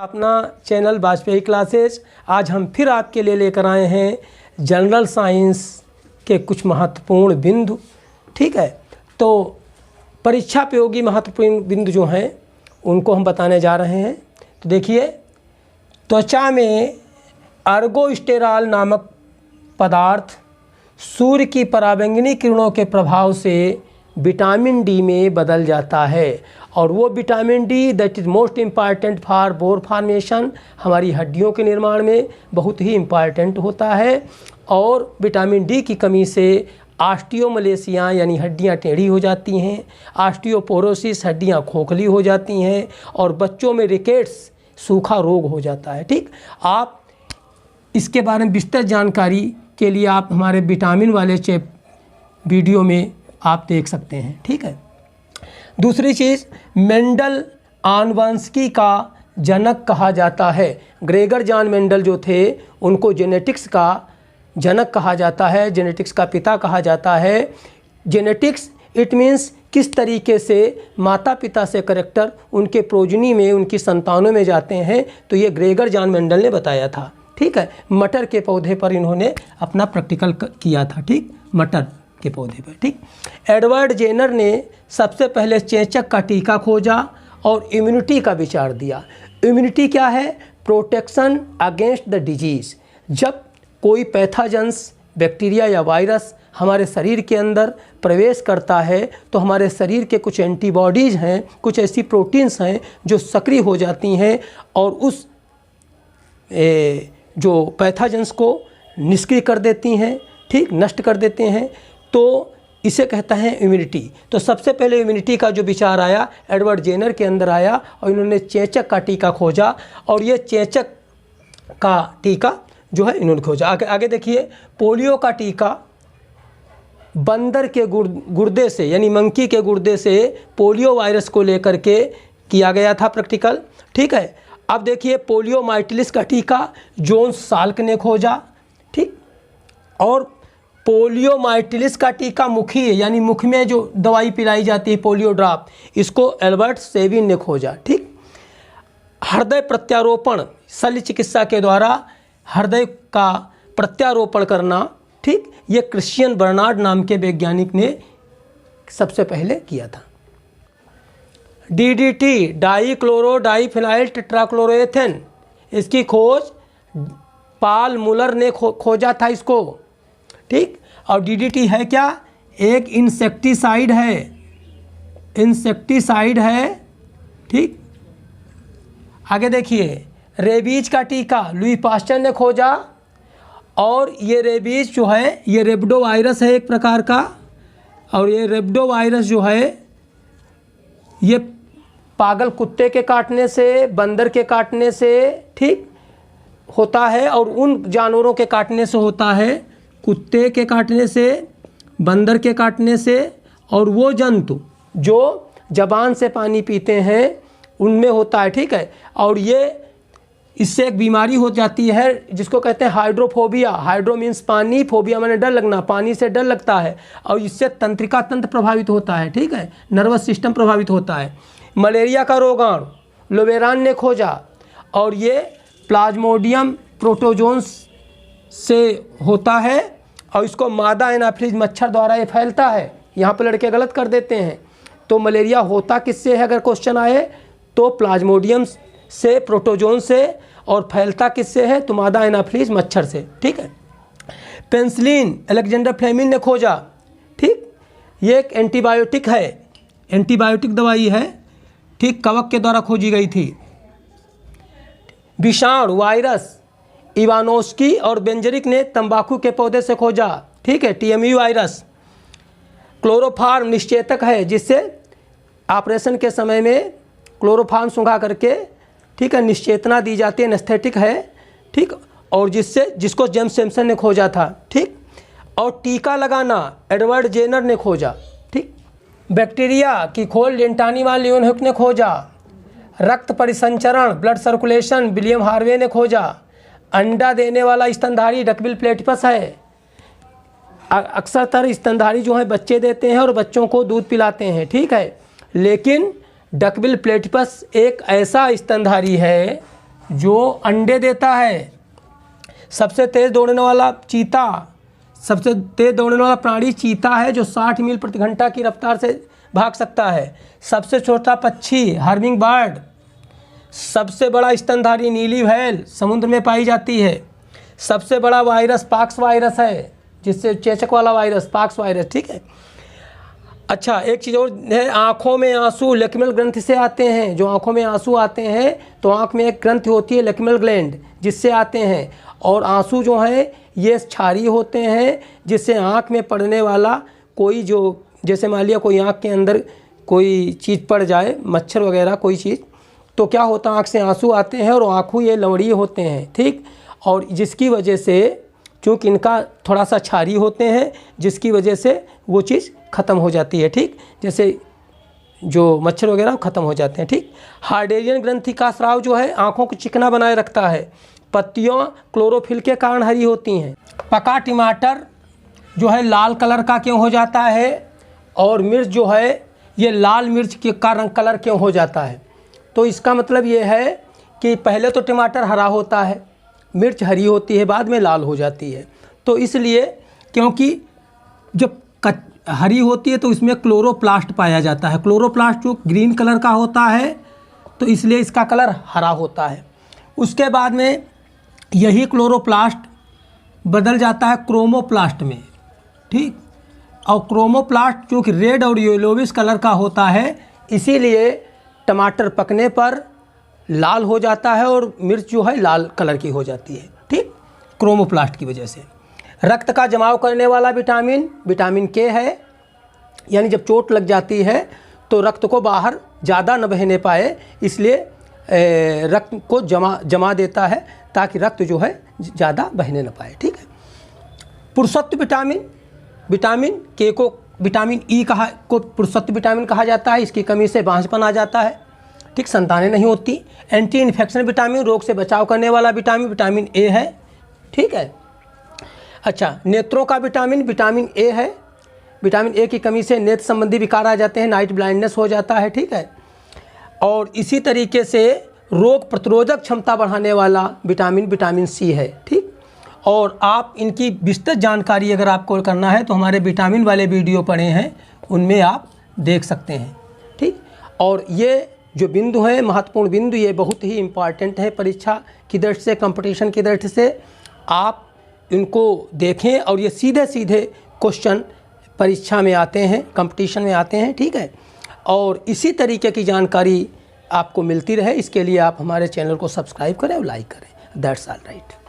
अपना channel Vajpayee classes. आज हम फिर आपके लिए लेकर आए हैं जनरल साइंस के कुछ महत्वपूर्ण बिंदु। ठीक है, तो परीक्षा उपयोगी महत्वपूर्ण बिंदु जो हैं उनको हम बताने जा रहे हैं। तो देखिए, त्वचा में अर्गोस्टेरॉल नामक पदार्थ सूर्य की पराबैंगनी किरणों के प्रभाव से विटामिन डी में बदल जाता है, और वो vitamin D that is most important for bone formation, हमारी हड्डियों के निर्माण में बहुत ही इम्पॉर्टेंट होता है। और विटामिन डी की कमी से ऑस्टियोमलेशिया यानी हड्डियां टेढ़ी हो जाती हैं, ऑस्टियोपोरोसिस हड्डियां खोखली हो जाती हैं, और बच्चों में रिकेट्स सूखा रोग हो जाता है। ठीक, आप इसके बारे में विस्तृत जानकारी के लिए आप हमारे विटामिन वाले वीडियो में आप देख सकते हैं। ठीक है, दूसरी चीज़, मेंडल आनुवंशिकी का जनक कहा जाता है। ग्रेगर जॉन मेंडल जो थे उनको जेनेटिक्स का जनक कहा जाता है, जेनेटिक्स का पिता कहा जाता है। जेनेटिक्स इट मीन्स किस तरीके से माता पिता से करैक्टर उनके प्रोजनी में, उनकी संतानों में जाते हैं, तो ये ग्रेगर जॉन मेंडल ने बताया था। ठीक है, मटर के पौधे पर इन्होंने अपना प्रैक्टिकल किया था। ठीक, मटर के पौधे पर। ठीक, एडवर्ड जेनर ने सबसे पहले चेचक का टीका खोजा और इम्यूनिटी का विचार दिया। इम्यूनिटी क्या है? Protection against the disease. जब कोई पैथोजेंस बैक्टीरिया या वायरस हमारे शरीर के अंदर प्रवेश करता है तो हमारे शरीर के कुछ एंटीबॉडीज़ हैं, कुछ ऐसी प्रोटीन्स हैं जो सक्रिय हो जाती हैं और उस जो पैथोजेंस को निष्क्रिय कर देती हैं, ठीक, नष्ट कर देते हैं। तो इसे कहता है इम्यूनिटी। तो सबसे पहले इम्यूनिटी का जो विचार आया एडवर्ड जेनर के अंदर आया और इन्होंने चेचक का टीका खोजा, और ये चेचक का टीका जो है इन्होंने खोजा। आगे देखिए, पोलियो का टीका बंदर के गुर्दे से यानी मंकी के गुर्दे से पोलियो वायरस को लेकर के किया गया था प्रैक्टिकल। ठीक है, अब देखिए, पोलियोमाइलिटिस का टीका जोन्स साल्क ने खोजा। ठीक, और पोलियोमाइलिटिस का टीका मुखी यानी मुख में जो दवाई पिलाई जाती है पोलियो ड्रॉप, इसको एल्बर्ट सेविन ने खोजा। ठीक, हृदय प्रत्यारोपण शल्य चिकित्सा के द्वारा हृदय का प्रत्यारोपण करना, ठीक, ये क्रिश्चियन बर्नार्ड नाम के वैज्ञानिक ने सबसे पहले किया था। डीडीटी डाईक्लोरो डाईफिनाइल टेट्राक्लोरोएथेन, इसकी खोज पाल मुलर ने खोजा था इसको। ठीक, और डीडीटी है क्या? एक इंसेक्टिसाइड है, इंसेक्टिसाइड है। ठीक, आगे देखिए, रेबीज का टीका लुई पास्चर ने खोजा, और ये रेबीज जो है ये रेब्डो वायरस है एक प्रकार का, और ये रेब्डो वायरस जो है ये पागल कुत्ते के काटने से, बंदर के काटने से, ठीक, होता है, और उन जानवरों के काटने से होता है, कुत्ते के काटने से, बंदर के काटने से, और वो जंतु जो ज़बान से पानी पीते हैं उनमें होता है। ठीक है, और ये इससे एक बीमारी हो जाती है जिसको कहते हैं हाइड्रोफोबिया। हाइड्रो मीन्स पानी, फोबिया माने डर लगना, पानी से डर लगता है, और इससे तंत्रिका तंत्र प्रभावित होता है। ठीक है, नर्वस सिस्टम प्रभावित होता है। मलेरिया का रोगाणु लोवेरान ने खोजा, और ये प्लाज्मोडियम प्रोटोजोन्स से होता है, और इसको मादा एनाफिलीज मच्छर द्वारा ये फैलता है। यहाँ पर लड़के गलत कर देते हैं। तो मलेरिया होता किससे है अगर क्वेश्चन आए तो प्लाज्मोडियम से, प्रोटोजोन से, और फैलता किससे है तो मादा एनाफिलीज मच्छर से। ठीक है, पेनिसिलिन अलेक्जेंडर फ्लेमिंग ने खोजा। ठीक, ये एक एंटीबायोटिक है, एंटीबायोटिक दवाई है। ठीक, कवक के द्वारा खोजी गई थी। विषाणु वायरस इवानोस्की और बेंजरिक ने तंबाकू के पौधे से खोजा। ठीक है, टीएमयू वायरस। क्लोरोफार्म निश्चेतक है जिससे ऑपरेशन के समय में क्लोरोफार्म सुंघा करके, ठीक है, निश्चेतना दी जाती है, एनेस्थेटिक है। ठीक, और जिसको जेम्स सैम्सन ने खोजा था। ठीक, और टीका लगाना एडवर्ड जेनर ने खोजा। ठीक, बैक्टीरिया की खोज लेंटानीवाल लियोनहुक ने खोजा। रक्त परिसंचरण ब्लड सर्कुलेशन विलियम हार्वे ने खोजा। अंडा देने वाला स्तनधारी डकबिल प्लेटिपस है। अक्सर स्तनधारी जो है बच्चे देते हैं और बच्चों को दूध पिलाते हैं। ठीक है, लेकिन डकबिल प्लेटिपस एक ऐसा स्तनधारी है जो अंडे देता है। सबसे तेज़ दौड़ने वाला चीता, सबसे तेज़ दौड़ने वाला प्राणी चीता है जो 60 मील प्रति घंटा की रफ्तार से भाग सकता है। सबसे छोटा पक्षी हर्मिंग बर्ड। सबसे बड़ा स्तनधारी नीली व्हेल समुद्र में पाई जाती है। सबसे बड़ा वायरस पॉक्स वायरस है, जिससे चेचक वाला वायरस पॉक्स वायरस, ठीक है। अच्छा, एक चीज़ और है, आँखों में आंसू लैक्रिमल ग्रंथि से आते हैं। जो आँखों में आंसू आते हैं तो आँख में एक ग्रंथि होती है लैक्रिमल ग्लैंड, जिससे आते हैं। और आंसू जो हैं ये क्षारीय होते हैं, जिससे आँख में पड़ने वाला कोई जो, जैसे मान लिया कोई आँख के अंदर कोई चीज़ पड़ जाए, मच्छर वगैरह कोई चीज़, तो क्या होता है, आँख से आंसू आते हैं और आँखों ये लवड़ीय होते हैं, ठीक। और जिसकी वजह से, चूँकि इनका थोड़ा सा क्षारीय होते हैं, जिसकी वजह से वो चीज़ ख़त्म हो जाती है, ठीक। जैसे जो मच्छर वगैरह ख़त्म हो जाते हैं, ठीक। हार्डेरियन ग्रंथि का स्राव जो है आँखों को चिकना बनाए रखता है। पत्तियों क्लोरोफिल के कारण हरी होती हैं। पका टमाटर जो है लाल कलर का क्यों हो जाता है, और मिर्च जो है ये लाल मिर्च के का रंग कलर क्यों हो जाता है? तो इसका मतलब ये है कि पहले तो टमाटर हरा होता है, मिर्च हरी होती है, बाद में लाल हो जाती है। तो इसलिए क्योंकि जब हरी होती है तो इसमें क्लोरोप्लास्ट पाया जाता है। क्लोरोप्लास्ट जो ग्रीन कलर का होता है, तो इसलिए इसका कलर हरा होता है। उसके बाद में यही क्लोरोप्लास्ट बदल जाता है क्रोमोप्लास्ट में, ठीक। और क्रोमोप्लास्ट जो कि रेड और येलोविश कलर का होता है, इसीलिए टमाटर पकने पर लाल हो जाता है और मिर्च जो है लाल कलर की हो जाती है, ठीक, क्रोमोप्लास्ट की वजह से। रक्त का जमाव करने वाला विटामिन विटामिन के है, यानी जब चोट लग जाती है तो रक्त को बाहर ज़्यादा न बहने पाए, इसलिए रक्त को जमा देता है, ताकि रक्त जो है ज़्यादा बहने न पाए, ठीक है। पुरुषत्व विटामिन विटामिन के को विटामिन ई को पुरुषत्व विटामिन कहा जाता है। इसकी कमी से बांझपन आ जाता है, ठीक, संतानें नहीं होती। एंटी इन्फेक्शन विटामिन, रोग से बचाव करने वाला विटामिन विटामिन ए है, ठीक है। अच्छा, नेत्रों का विटामिन विटामिन ए है। विटामिन ए की कमी से नेत्र संबंधी विकार आ जाते हैं, नाइट ब्लाइंडनेस हो जाता है, ठीक है। और इसी तरीके से रोग प्रतिरोधक क्षमता बढ़ाने वाला विटामिन विटामिन सी है, ठीक। और आप इनकी विस्तृत जानकारी अगर आपको करना है तो हमारे विटामिन वाले वीडियो पड़े हैं, उनमें आप देख सकते हैं, ठीक। और ये जो बिंदु हैं, महत्वपूर्ण बिंदु, ये बहुत ही इम्पॉर्टेंट है परीक्षा की दृष्टि से, कंपटीशन की दृष्टि से। आप इनको देखें और ये सीधे सीधे क्वेश्चन परीक्षा में आते हैं, कंपटीशन में आते हैं, ठीक है। और इसी तरीके की जानकारी आपको मिलती रहे, इसके लिए आप हमारे चैनल को सब्सक्राइब करें और लाइक करें। That's all right.